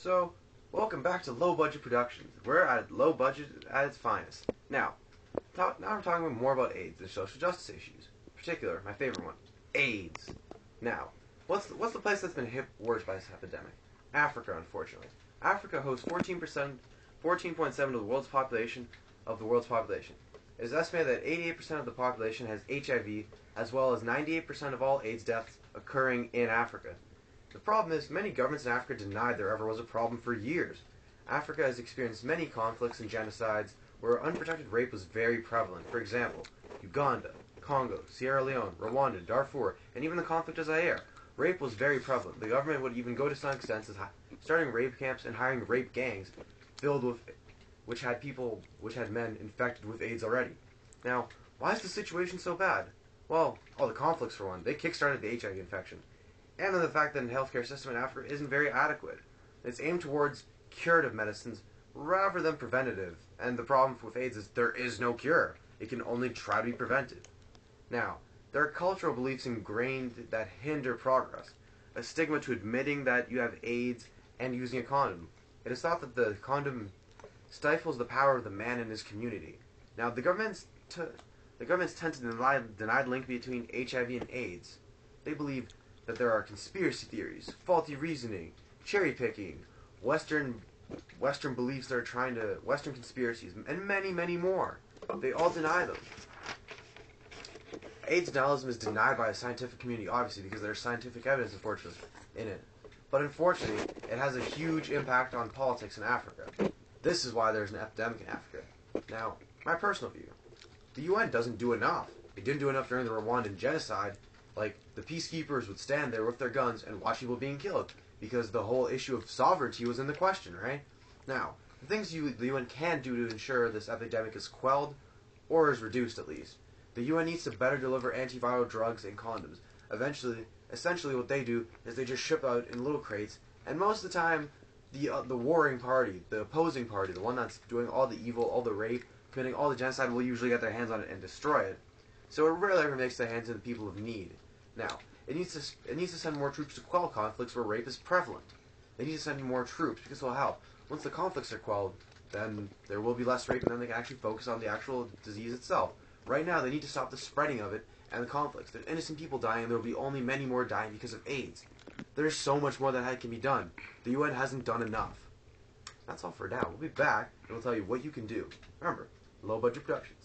So, welcome back to Low Budget Productions. We're at low budget at its finest. Now we're talking more about AIDS and social justice issues. In particular, my favorite one, AIDS. Now, what's the place that's been hit worst by this epidemic? Africa, unfortunately. Africa hosts 14.7% of the world's population. It is estimated that 88% of the population has HIV, as well as 98% of all AIDS deaths occurring in Africa. The problem is, many governments in Africa denied there ever was a problem for years. Africa has experienced many conflicts and genocides where unprotected rape was very prevalent. For example, Uganda, Congo, Sierra Leone, Rwanda, Darfur, and even the conflict of Zaire. Rape was very prevalent. The government would even go to some extent as starting rape camps and hiring rape gangs filled with which had men infected with AIDS already. Now, why is the situation so bad? Well, all the conflicts for one. They kickstarted the HIV infection. And then the fact that the healthcare system in Africa isn't very adequate. It's aimed towards curative medicines rather than preventative. And the problem with AIDS is there is no cure. It can only try to be prevented. Now, there are cultural beliefs ingrained that hinder progress. A stigma to admitting that you have AIDS and using a condom. It is thought that the condom stifles the power of the man in his community. Now, the governments tend to deny the link between HIV and AIDS. They believe that there are conspiracy theories, faulty reasoning, cherry picking, Western beliefs that are Western conspiracies, and many, many more. They all deny them. AIDS denialism is denied by the scientific community, obviously, because there's scientific evidence, unfortunately, in it. But unfortunately, it has a huge impact on politics in Africa. This is why there's an epidemic in Africa. Now, my personal view. The UN doesn't do enough. It didn't do enough during the Rwandan genocide. Like, the peacekeepers would stand there with their guns and watch people being killed, because the whole issue of sovereignty was in the question, right? Now, the things the UN can do to ensure this epidemic is quelled, or is reduced at least. The UN needs to better deliver antiviral drugs and condoms. Essentially what they do is they just ship out in little crates, and most of the time, the warring party, the opposing party, the one that's doing all the evil, all the rape, committing all the genocide, will usually get their hands on it and destroy it. So it rarely ever makes their hands in the people of need. Now, it needs to send more troops to quell conflicts where rape is prevalent. They need to send more troops because it will help. Once the conflicts are quelled, then there will be less rape, and then they can actually focus on the actual disease itself. Right now, they need to stop the spreading of it and the conflicts. There's innocent people dying, and there will be only many more dying because of AIDS. There's so much more that can be done. The UN hasn't done enough. That's all for now. We'll be back, and we'll tell you what you can do. Remember, low budget production.